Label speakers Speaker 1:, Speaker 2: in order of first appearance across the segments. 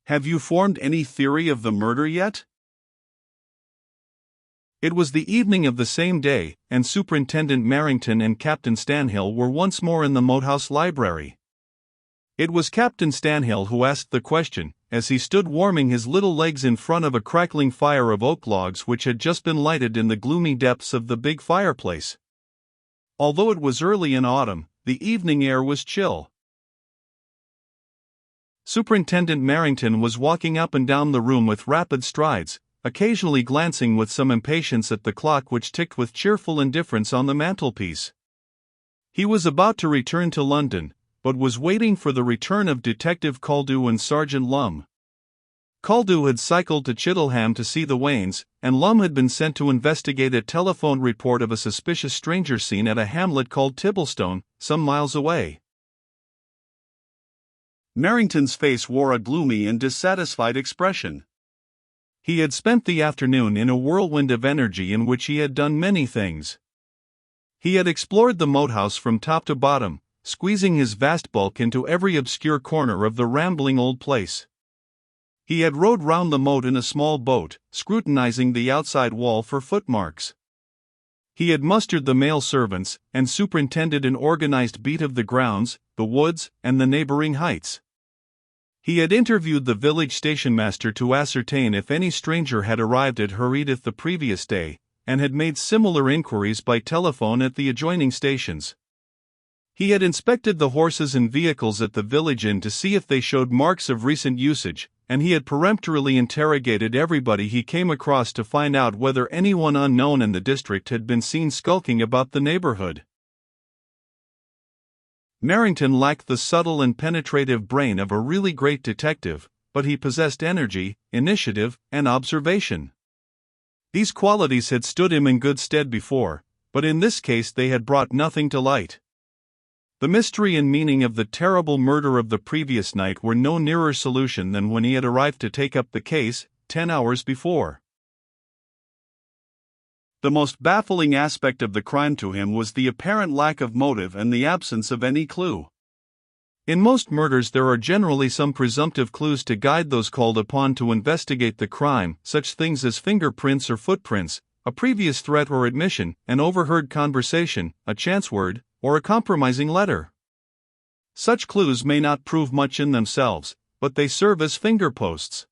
Speaker 1: Have you formed any theory of the murder yet? It was the evening of the same day, and Superintendent Merrington and Captain Stanhill were once more in the moathouse library. It was Captain Stanhill who asked the question, as he stood warming his little legs in front of a crackling fire of oak logs which had just been lighted in the gloomy depths of the big fireplace. Although it was early in autumn, the evening air was chill. Superintendent Merrington was walking up and down the room with rapid strides, occasionally glancing with some impatience at the clock which ticked with cheerful indifference on the mantelpiece. He was about to return to London, but was waiting for the return of Detective Caldew and Sergeant Lum. Caldew had cycled to Chittlehamn to see the Waynes, and Lum had been sent to investigate a telephone report of a suspicious stranger seen at a hamlet called Tibblestone, some miles away. Merrington's face wore a gloomy and dissatisfied expression. He had spent the afternoon in a whirlwind of energy in which he had done many things. He had explored the moat-house from top to bottom, squeezing his vast bulk into every obscure corner of the rambling old place. He had rowed round the moat in a small boat, scrutinizing the outside wall for footmarks. He had mustered the male servants, and superintended an organized beat of the grounds, the woods, and the neighboring heights. He had interviewed the village stationmaster to ascertain if any stranger had arrived at Herodotus the previous day, and had made similar inquiries by telephone at the adjoining stations. He had inspected the horses and vehicles at the village inn to see if they showed marks of recent usage, and he had peremptorily interrogated everybody he came across to find out whether anyone unknown in the district had been seen skulking about the neighborhood. Merrington lacked the subtle and penetrative brain of a really great detective, but he possessed energy, initiative, and observation. These qualities had stood him in good stead before, but in this case they had brought nothing to light. The mystery and meaning of the terrible murder of the previous night were no nearer solution than when he had arrived to take up the case, 10 hours before. The most baffling aspect of the crime to him was the apparent lack of motive and the absence of any clue. In most murders there are generally some presumptive clues to guide those called upon to investigate the crime, such things as fingerprints or footprints, a previous threat or admission, an overheard conversation, a chance word, or a compromising letter. Such clues may not prove much in themselves, but they serve as fingerposts.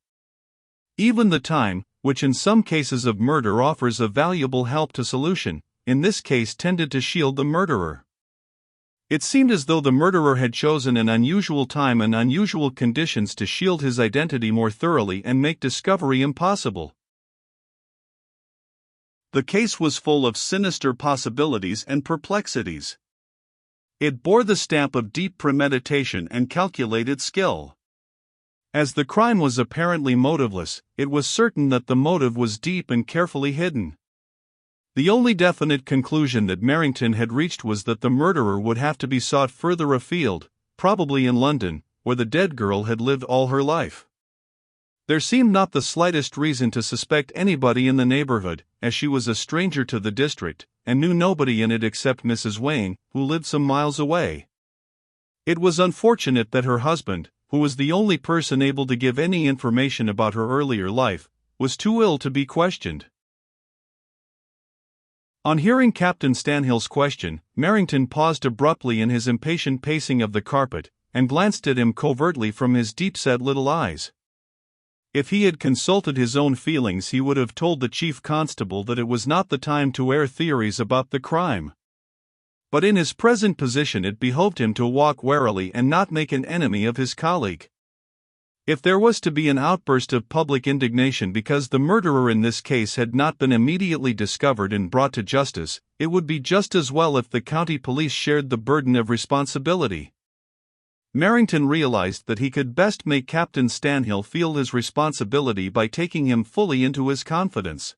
Speaker 1: Even the time, which in some cases of murder offers a valuable help to solution, in this case tended to shield the murderer. It seemed as though the murderer had chosen an unusual time and unusual conditions to shield his identity more thoroughly and make discovery impossible. The case was full of sinister possibilities and perplexities. It bore the stamp of deep premeditation and calculated skill. As the crime was apparently motiveless, it was certain that the motive was deep and carefully hidden. The only definite conclusion that Merrington had reached was that the murderer would have to be sought further afield, probably in London, where the dead girl had lived all her life. There seemed not the slightest reason to suspect anybody in the neighborhood, as she was a stranger to the district, and knew nobody in it except Mrs. Wayne, who lived some miles away. It was unfortunate that her husband, who was the only person able to give any information about her earlier life, was too ill to be questioned. On hearing Captain Stanhill's question, Merrington paused abruptly in his impatient pacing of the carpet, and glanced at him covertly from his deep-set little eyes. If he had consulted his own feelings he would have told the chief constable that it was not the time to air theories about the crime. But in his present position it behoved him to walk warily and not make an enemy of his colleague. If there was to be an outburst of public indignation because the murderer in this case had not been immediately discovered and brought to justice, it would be just as well if the county police shared the burden of responsibility. Merrington realized that he could best make Captain Stanhill feel his responsibility by taking him fully into his confidence.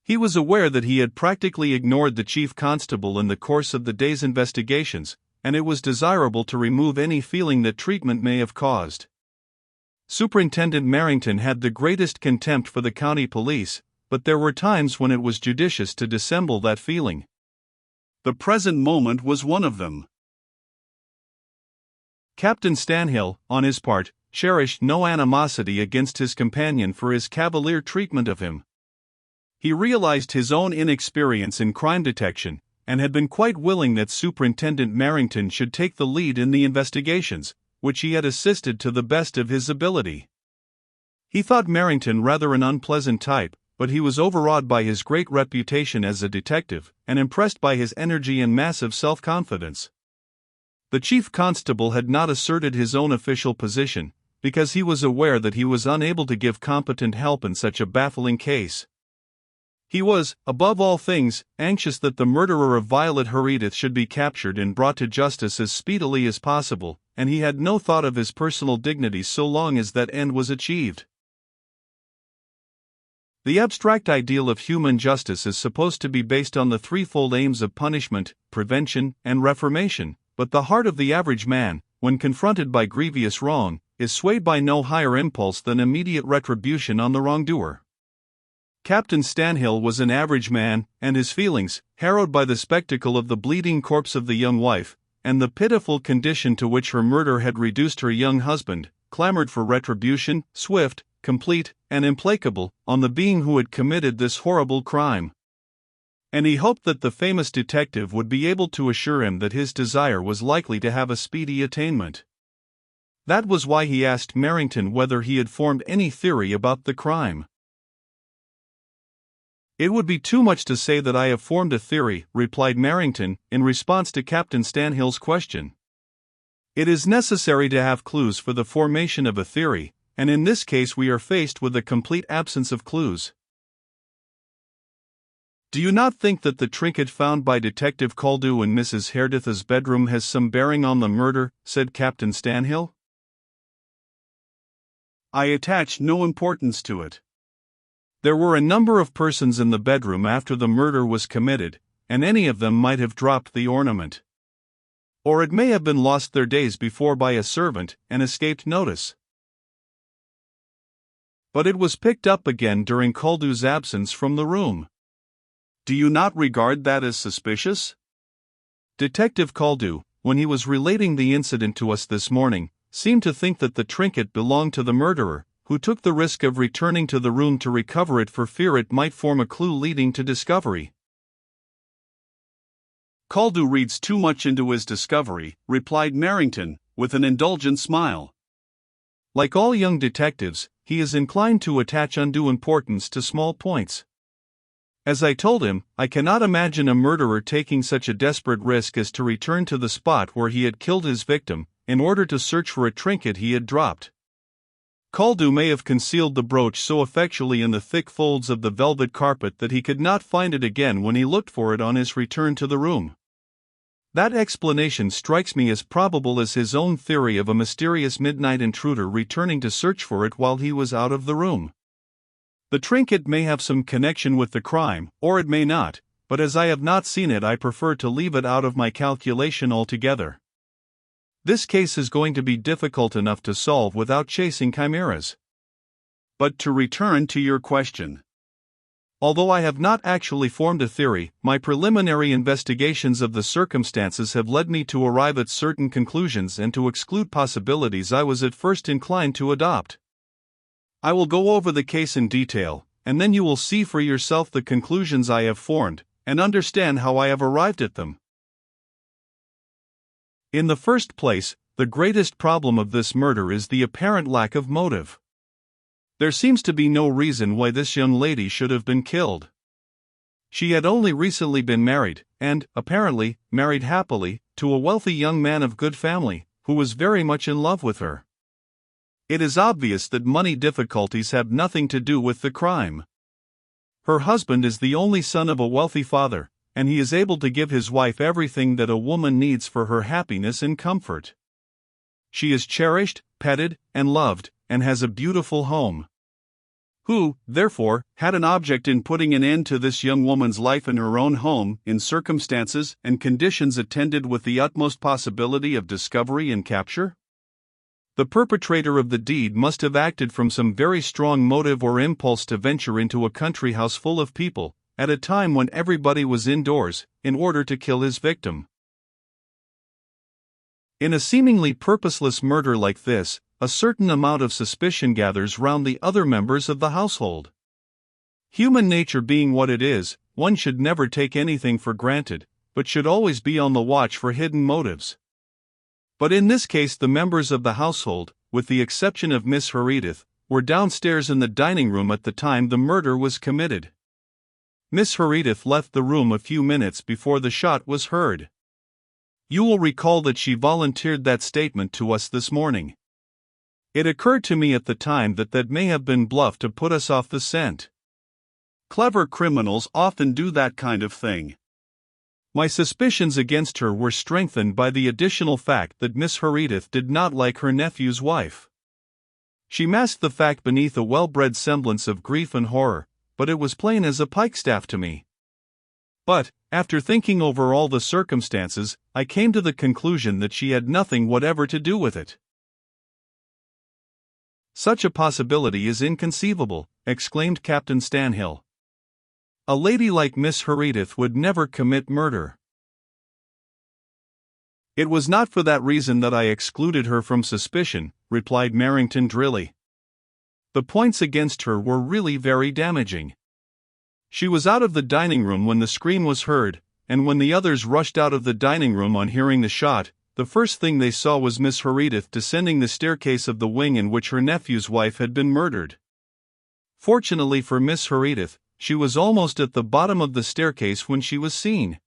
Speaker 1: He was aware that he had practically ignored the chief constable in the course of the day's investigations, and it was desirable to remove any feeling that treatment may have caused. Superintendent Merrington had the greatest contempt for the county police, but there were times when it was judicious to dissemble that feeling. The present moment was one of them. Captain Stanhill, on his part, cherished no animosity against his companion for his cavalier treatment of him. He realized his own inexperience in crime detection, and had been quite willing that Superintendent Merrington should take the lead in the investigations, which he had assisted to the best of his ability. He thought Merrington rather an unpleasant type, but he was overawed by his great reputation as a detective, and impressed by his energy and massive self-confidence. The chief constable had not asserted his own official position, because he was aware that he was unable to give competent help in such a baffling case. He was, above all things, anxious that the murderer of Violet Herodotus should be captured and brought to justice as speedily as possible, and he had no thought of his personal dignity so long as that end was achieved. The abstract ideal of human justice is supposed to be based on the threefold aims of punishment, prevention, and reformation, but the heart of the average man, when confronted by grievous wrong, is swayed by no higher impulse than immediate retribution on the wrongdoer. Captain Stanhill was an average man, and his feelings, harrowed by the spectacle of the bleeding corpse of the young wife, and the pitiful condition to which her murder had reduced her young husband, clamored for retribution, swift, complete, and implacable, on the being who had committed this horrible crime. And he hoped that the famous detective would be able to assure him that his desire was likely to have a speedy attainment. That was why he asked Merrington whether he had formed any theory about the crime. "It would be too much to say that I have formed a theory," replied Merrington, in response to Captain Stanhill's question. "It is necessary to have clues for the formation of a theory, and in this case we are faced with a complete absence of clues." "Do you not think that the trinket found by Detective Caldew in Mrs. Herodotus' bedroom has some bearing on the murder?" said Captain Stanhill. "I attach no importance to it. There were a number of persons in the bedroom after the murder was committed, and any of them might have dropped the ornament. Or it may have been lost there days before by a servant, and escaped notice. But it was picked up again during Caldew's absence from the room. Do you not regard that as suspicious?" Detective Caldew, when he was relating the incident to us this morning, seemed to think that the trinket belonged to the murderer, who took the risk of returning to the room to recover it for fear it might form a clue leading to discovery. "Caldew reads too much into his discovery," replied Merrington, with an indulgent smile. "Like all young detectives, he is inclined to attach undue importance to small points. As I told him, I cannot imagine a murderer taking such a desperate risk as to return to the spot where he had killed his victim, in order to search for a trinket he had dropped. Caldew may have concealed the brooch so effectually in the thick folds of the velvet carpet that he could not find it again when he looked for it on his return to the room. That explanation strikes me as probable as his own theory of a mysterious midnight intruder returning to search for it while he was out of the room. The trinket may have some connection with the crime, or it may not, but as I have not seen it, I prefer to leave it out of my calculation altogether. This case is going to be difficult enough to solve without chasing chimeras. But to return to your question. Although I have not actually formed a theory, my preliminary investigations of the circumstances have led me to arrive at certain conclusions and to exclude possibilities I was at first inclined to adopt. I will go over the case in detail, and then you will see for yourself the conclusions I have formed, and understand how I have arrived at them. In the first place, the greatest problem of this murder is the apparent lack of motive. There seems to be no reason why this young lady should have been killed. She had only recently been married, and, apparently, married happily, to a wealthy young man of good family, who was very much in love with her. It is obvious that money difficulties have nothing to do with the crime. Her husband is the only son of a wealthy father, and he is able to give his wife everything that a woman needs for her happiness and comfort. She is cherished, petted, and loved, and has a beautiful home. Who, therefore, had an object in putting an end to this young woman's life in her own home, in circumstances and conditions attended with the utmost possibility of discovery and capture? The perpetrator of the deed must have acted from some very strong motive or impulse to venture into a country house full of people, at a time when everybody was indoors, in order to kill his victim. In a seemingly purposeless murder like this, a certain amount of suspicion gathers round the other members of the household. Human nature being what it is, one should never take anything for granted, but should always be on the watch for hidden motives. But in this case the members of the household, with the exception of Miss Herodotus, were downstairs in the dining room at the time the murder was committed. Miss Herodotus left the room a few minutes before the shot was heard. You will recall that she volunteered that statement to us this morning. It occurred to me at the time that may have been bluff to put us off the scent. Clever criminals often do that kind of thing. My suspicions against her were strengthened by the additional fact that Miss Herodotus did not like her nephew's wife. She masked the fact beneath a well-bred semblance of grief and horror, but it was plain as a pikestaff to me. But, after thinking over all the circumstances, I came to the conclusion that she had nothing whatever to do with it. Such a possibility is inconceivable, exclaimed Captain Stanhill. A lady like Miss Herodotus would never commit murder. It was not for that reason that I excluded her from suspicion, replied Merrington drily. The points against her were really very damaging. She was out of the dining room when the scream was heard, and when the others rushed out of the dining room on hearing the shot, the first thing they saw was Miss Herodotus descending the staircase of the wing in which her nephew's wife had been murdered. Fortunately for Miss Herodotus, she was almost at the bottom of the staircase when she was seen.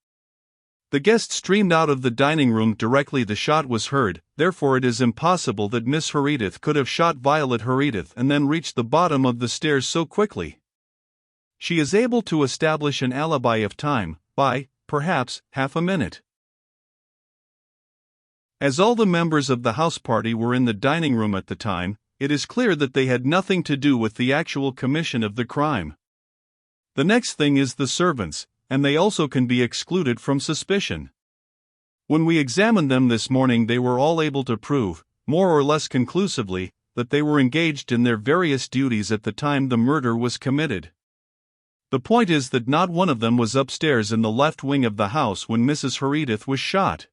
Speaker 1: The guests streamed out of the dining room directly the shot was heard, therefore it is impossible that Miss Herodotus could have shot Violet Herodotus and then reached the bottom of the stairs so quickly. She is able to establish an alibi of time, by, perhaps, half a minute. As all the members of the house party were in the dining room at the time, it is clear that they had nothing to do with the actual commission of the crime. The next thing is the servants, and they also can be excluded from suspicion. When we examined them this morning they were all able to prove, more or less conclusively, that they were engaged in their various duties at the time the murder was committed. The point is that not one of them was upstairs in the left wing of the house when Mrs. Herodotus was shot.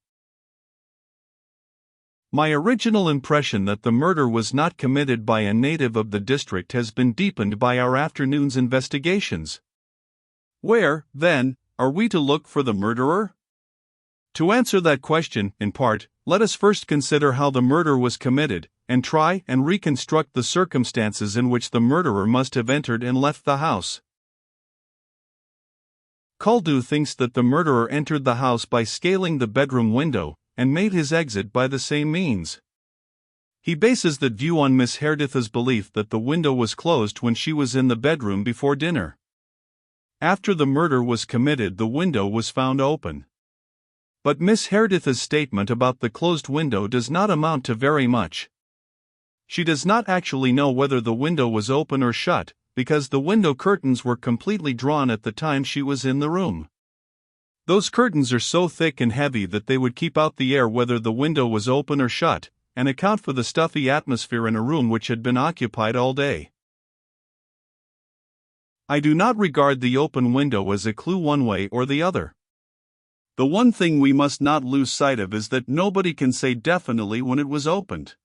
Speaker 1: My original impression that the murder was not committed by a native of the district has been deepened by our afternoon's investigations. Where, then, are we to look for the murderer? To answer that question, in part, let us first consider how the murder was committed, and try and reconstruct the circumstances in which the murderer must have entered and left the house. Caldew thinks that the murderer entered the house by scaling the bedroom window, and made his exit by the same means. He bases that view on Miss Herodotus's belief that the window was closed when she was in the bedroom before dinner. After the murder was committed the window was found open. But Miss Herodotus's statement about the closed window does not amount to very much. She does not actually know whether the window was open or shut, because the window curtains were completely drawn at the time she was in the room. Those curtains are so thick and heavy that they would keep out the air whether the window was open or shut, and account for the stuffy atmosphere in a room which had been occupied all day. I do not regard the open window as a clue one way or the other. The one thing we must not lose sight of is that nobody can say definitely when it was opened.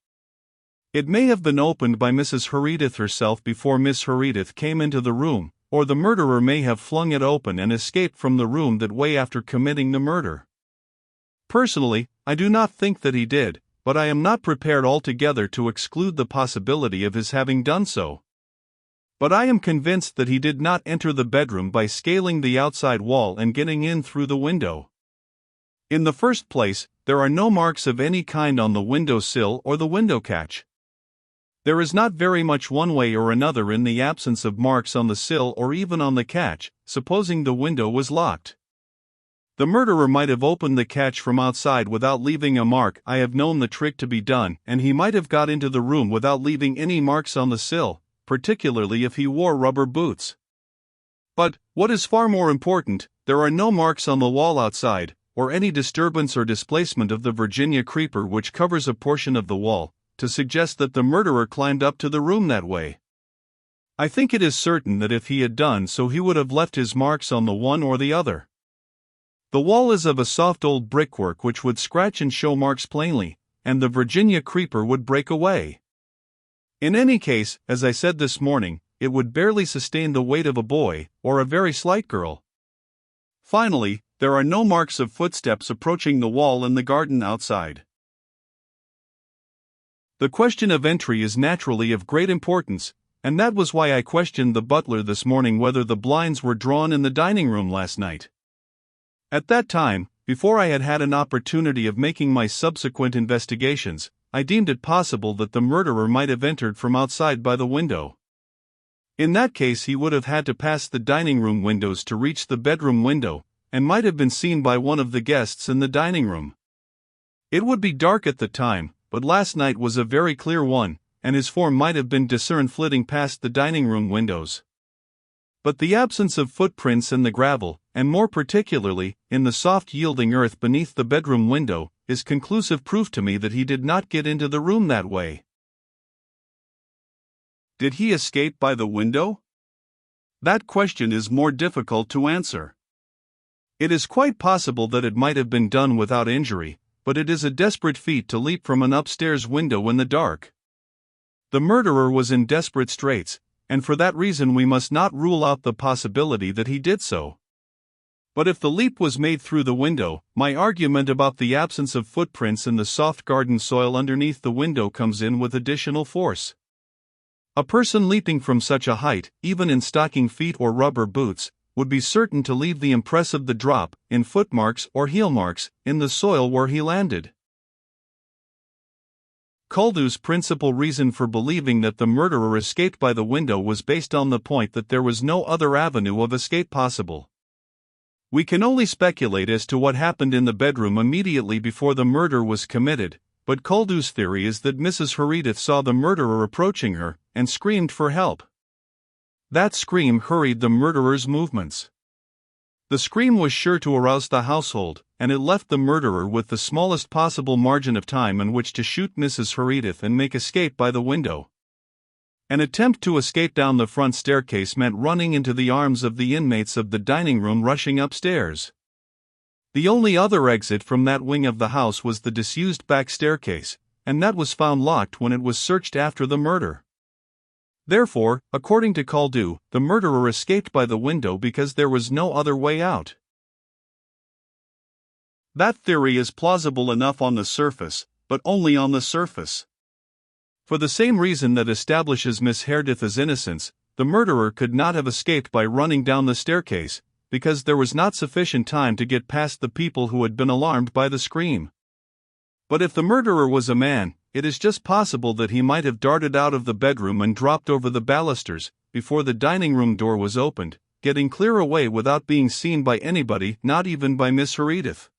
Speaker 1: It may have been opened by Mrs. Herodotus herself before Miss Herodotus came into the room, or the murderer may have flung it open and escaped from the room that way after committing the murder. Personally, I do not think that he did, but I am not prepared altogether to exclude the possibility of his having done so. But I am convinced that he did not enter the bedroom by scaling the outside wall and getting in through the window. In the first place, there are no marks of any kind on the window sill or the window catch. There is not very much one way or another in the absence of marks on the sill or even on the catch, supposing the window was locked. The murderer might have opened the catch from outside without leaving a mark. I have known the trick to be done, and he might have got into the room without leaving any marks on the sill, particularly if he wore rubber boots. But, what is far more important, there are no marks on the wall outside, or any disturbance or displacement of the Virginia creeper which covers a portion of the wall, to suggest that the murderer climbed up to the room that way. I think it is certain that if he had done so he would have left his marks on the one or the other. The wall is of a soft old brickwork which would scratch and show marks plainly, and the Virginia creeper would break away. In any case, as I said this morning, it would barely sustain the weight of a boy, or a very slight girl. Finally, there are no marks of footsteps approaching the wall in the garden outside. The question of entry is naturally of great importance, and that was why I questioned the butler this morning whether the blinds were drawn in the dining room last night. At that time, before I had had an opportunity of making my subsequent investigations, I deemed it possible that the murderer might have entered from outside by the window. In that case, he would have had to pass the dining room windows to reach the bedroom window, and might have been seen by one of the guests in the dining room. It would be dark at the time, but last night was a very clear one, and his form might have been discerned flitting past the dining room windows. But the absence of footprints in the gravel, and more particularly, in the soft yielding earth beneath the bedroom window, is conclusive proof to me that he did not get into the room that way. Did he escape by the window? That question is more difficult to answer. It is quite possible that it might have been done without injury, but it is a desperate feat to leap from an upstairs window in the dark. The murderer was in desperate straits, and for that reason we must not rule out the possibility that he did so. But if the leap was made through the window, my argument about the absence of footprints in the soft garden soil underneath the window comes in with additional force. A person leaping from such a height, even in stocking feet or rubber boots, would be certain to leave the impress of the drop, in footmarks or heel marks, in the soil where he landed. Koldew's principal reason for believing that the murderer escaped by the window was based on the point that there was no other avenue of escape possible. We can only speculate as to what happened in the bedroom immediately before the murder was committed, but Koldew's theory is that Mrs. Herodotus saw the murderer approaching her, and screamed for help. That scream hurried the murderer's movements. The scream was sure to arouse the household, and it left the murderer with the smallest possible margin of time in which to shoot Mrs. Herodotus and make escape by the window. An attempt to escape down the front staircase meant running into the arms of the inmates of the dining room rushing upstairs. The only other exit from that wing of the house was the disused back staircase, and that was found locked when it was searched after the murder. Therefore, according to Koldew, the murderer escaped by the window because there was no other way out. That theory is plausible enough on the surface, but only on the surface. For the same reason that establishes Miss Herodotus's innocence, the murderer could not have escaped by running down the staircase, because there was not sufficient time to get past the people who had been alarmed by the scream. But if the murderer was a man, it is just possible that he might have darted out of the bedroom and dropped over the balusters, before the dining room door was opened, getting clear away without being seen by anybody, not even by Miss Herodotus.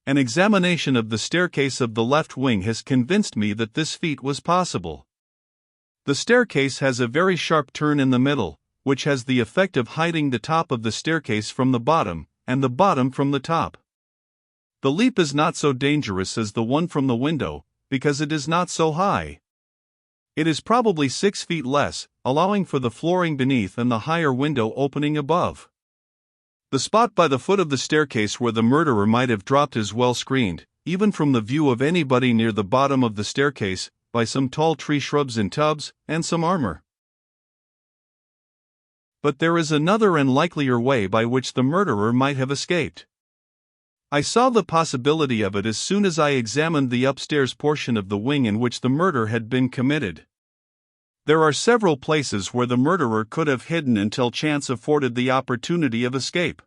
Speaker 1: An examination of the staircase of the left wing has convinced me that this feat was possible. The staircase has a very sharp turn in the middle, which has the effect of hiding the top of the staircase from the bottom, and the bottom from the top. The leap is not so dangerous as the one from the window, because it is not so high. It is probably 6 feet less, allowing for the flooring beneath and the higher window opening above. The spot by the foot of the staircase where the murderer might have dropped is well screened, even from the view of anybody near the bottom of the staircase, by some tall tree shrubs in tubs, and some armor. But there is another and likelier way by which the murderer might have escaped. I saw the possibility of it as soon as I examined the upstairs portion of the wing in which the murder had been committed. There are several places where the murderer could have hidden until chance afforded the opportunity of escape.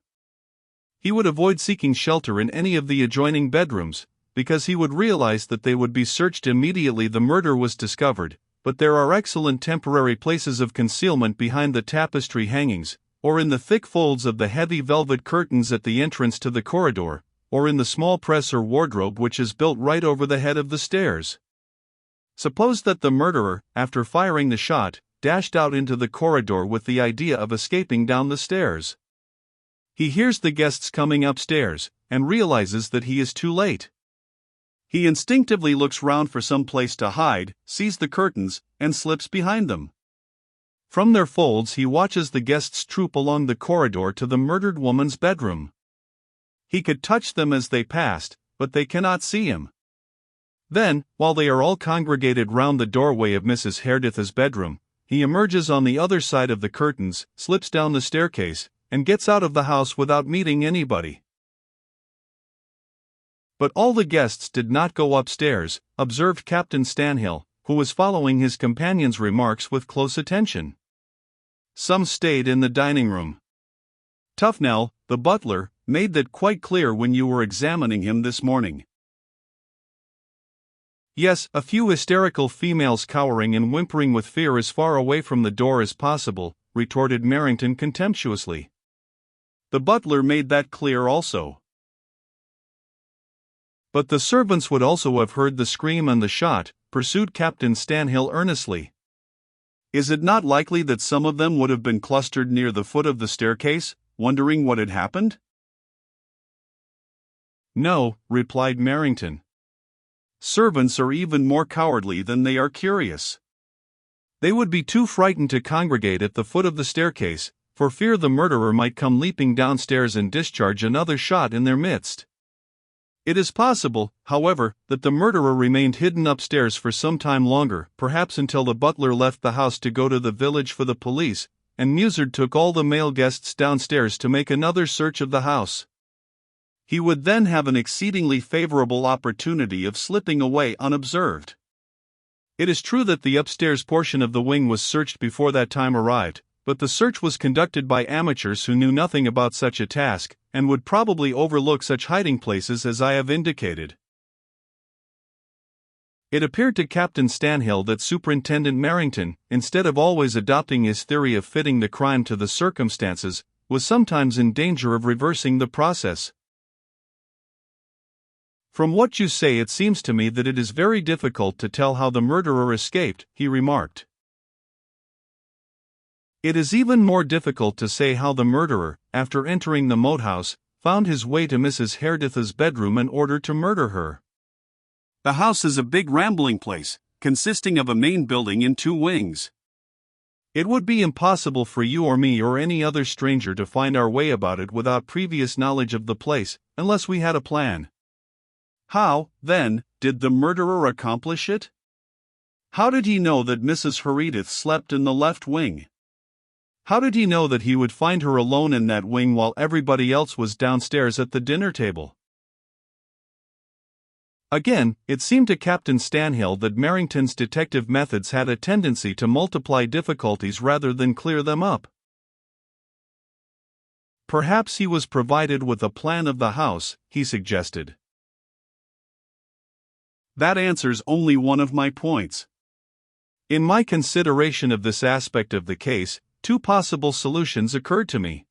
Speaker 1: He would avoid seeking shelter in any of the adjoining bedrooms, because he would realize that they would be searched immediately the murder was discovered, but there are excellent temporary places of concealment behind the tapestry hangings, or in the thick folds of the heavy velvet curtains at the entrance to the corridor, or in the small press or wardrobe which is built right over the head of the stairs. Suppose that the murderer, after firing the shot, dashed out into the corridor with the idea of escaping down the stairs. He hears the guests coming upstairs, and realizes that he is too late. He instinctively looks round for some place to hide, sees the curtains, and slips behind them. From their folds he watches the guests troop along the corridor to the murdered woman's bedroom. He could touch them as they passed, but they cannot see him. Then, while they are all congregated round the doorway of Mrs. Herodotus' bedroom, he emerges on the other side of the curtains, slips down the staircase, and gets out of the house without meeting anybody. But all the guests did not go upstairs, observed Captain Stanhill, who was following his companion's remarks with close attention. Some stayed in the dining room. Tufnell, the butler, made that quite clear when you were examining him this morning. Yes, a few hysterical females cowering and whimpering with fear as far away from the door as possible, retorted Merrington contemptuously. The butler made that clear also. But the servants would also have heard the scream and the shot, pursued Captain Stanhill earnestly. Is it not likely that some of them would have been clustered near the foot of the staircase, wondering what had happened? No, replied Merrington. Servants are even more cowardly than they are curious. They would be too frightened to congregate at the foot of the staircase, for fear the murderer might come leaping downstairs and discharge another shot in their midst. It is possible, however, that the murderer remained hidden upstairs for some time longer, perhaps until the butler left the house to go to the village for the police, and Musard took all the male guests downstairs to make another search of the house. He would then have an exceedingly favorable opportunity of slipping away unobserved. It is true that the upstairs portion of the wing was searched before that time arrived, but the search was conducted by amateurs who knew nothing about such a task, and would probably overlook such hiding places as I have indicated. It appeared to Captain Stanhill that Superintendent Merrington, instead of always adopting his theory of fitting the crime to the circumstances, was sometimes in danger of reversing the process. From what you say, it seems to me that it is very difficult to tell how the murderer escaped, he remarked. It is even more difficult to say how the murderer, after entering the moat house, found his way to Mrs. Herodotus' bedroom in order to murder her. The house is a big rambling place, consisting of a main building in 2 wings. It would be impossible for you or me or any other stranger to find our way about it without previous knowledge of the place, unless we had a plan. How, then, did the murderer accomplish it? How did he know that Mrs. Herodotus slept in the left wing? How did he know that he would find her alone in that wing while everybody else was downstairs at the dinner table? Again, it seemed to Captain Stanhill that Merrington's detective methods had a tendency to multiply difficulties rather than clear them up. Perhaps he was provided with a plan of the house, he suggested. That answers only one of my points. In my consideration of this aspect of the case, 2 possible solutions occurred to me.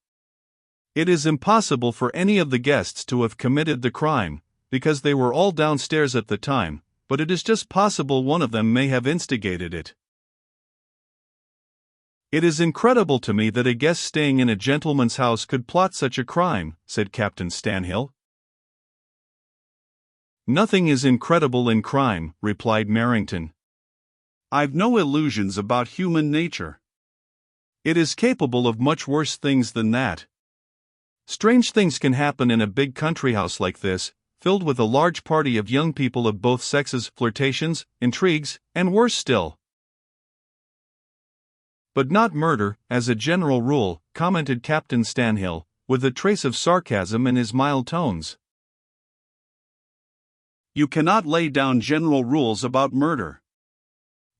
Speaker 1: It is impossible for any of the guests to have committed the crime, because they were all downstairs at the time, but it is just possible one of them may have instigated it. It is incredible to me that a guest staying in a gentleman's house could plot such a crime, said Captain Stanhill. Nothing is incredible in crime, replied Merrington. I've no illusions about human nature. It is capable of much worse things than that. Strange things can happen in a big country house like this, filled with a large party of young people of both sexes, flirtations, intrigues, and worse still. But not murder, as a general rule, commented Captain Stanhill, with a trace of sarcasm in his mild tones. You cannot lay down general rules about murder.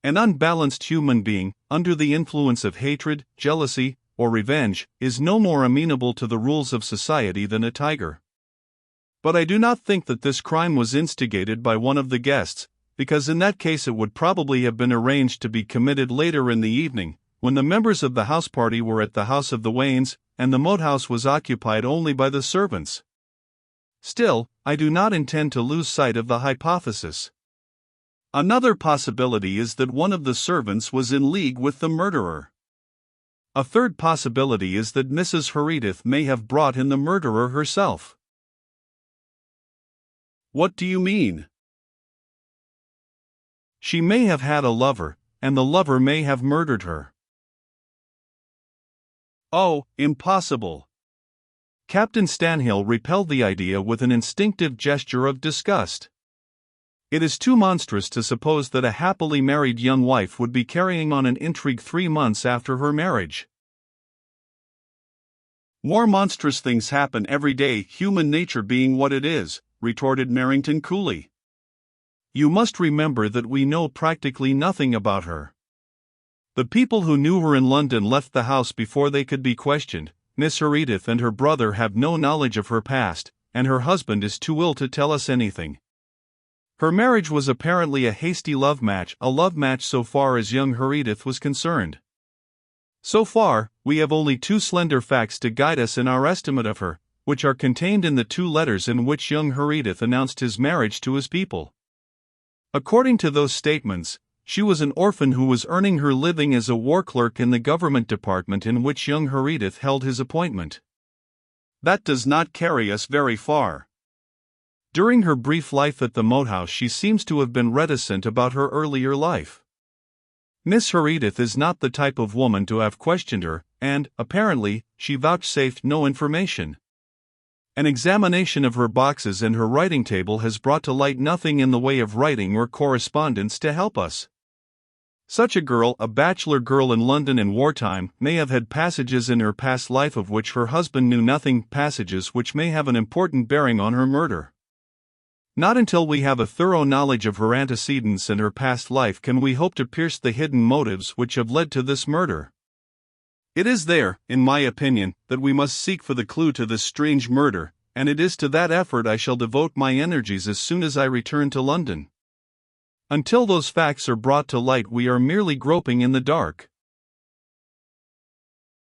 Speaker 1: An unbalanced human being, under the influence of hatred, jealousy, or revenge, is no more amenable to the rules of society than a tiger. But I do not think that this crime was instigated by one of the guests, because in that case it would probably have been arranged to be committed later in the evening, when the members of the house party were at the house of the Waynes, and the moat house was occupied only by the servants. Still, I do not intend to lose sight of the hypothesis. Another possibility is that one of the servants was in league with the murderer. A third possibility is that Mrs. Herodotus may have brought in the murderer herself. What do you mean? She may have had a lover, and the lover may have murdered her. Oh, impossible! Captain Stanhill repelled the idea with an instinctive gesture of disgust. It is too monstrous to suppose that a happily married young wife would be carrying on an intrigue 3 months after her marriage. More monstrous things happen every day, human nature being what it is, retorted Merrington coolly. You must remember that we know practically nothing about her. The people who knew her in London left the house before they could be questioned. Miss Herodotus and her brother have no knowledge of her past, and her husband is too ill to tell us anything. Her marriage was apparently a hasty love match so far as young Herodotus was concerned. So far, we have only 2 slender facts to guide us in our estimate of her, which are contained in the 2 letters in which young Herodotus announced his marriage to his people. According to those statements, she was an orphan who was earning her living as a war clerk in the government department in which young Herodotus held his appointment. That does not carry us very far. During her brief life at the moat house, she seems to have been reticent about her earlier life. Miss Herodotus is not the type of woman to have questioned her, and, apparently, she vouchsafed no information. An examination of her boxes and her writing table has brought to light nothing in the way of writing or correspondence to help us. Such a girl, a bachelor girl in London in wartime, may have had passages in her past life of which her husband knew nothing, passages which may have an important bearing on her murder. Not until we have a thorough knowledge of her antecedents and her past life can we hope to pierce the hidden motives which have led to this murder. It is there, in my opinion, that we must seek for the clue to this strange murder, and it is to that effort I shall devote my energies as soon as I return to London. Until those facts are brought to light, we are merely groping in the dark.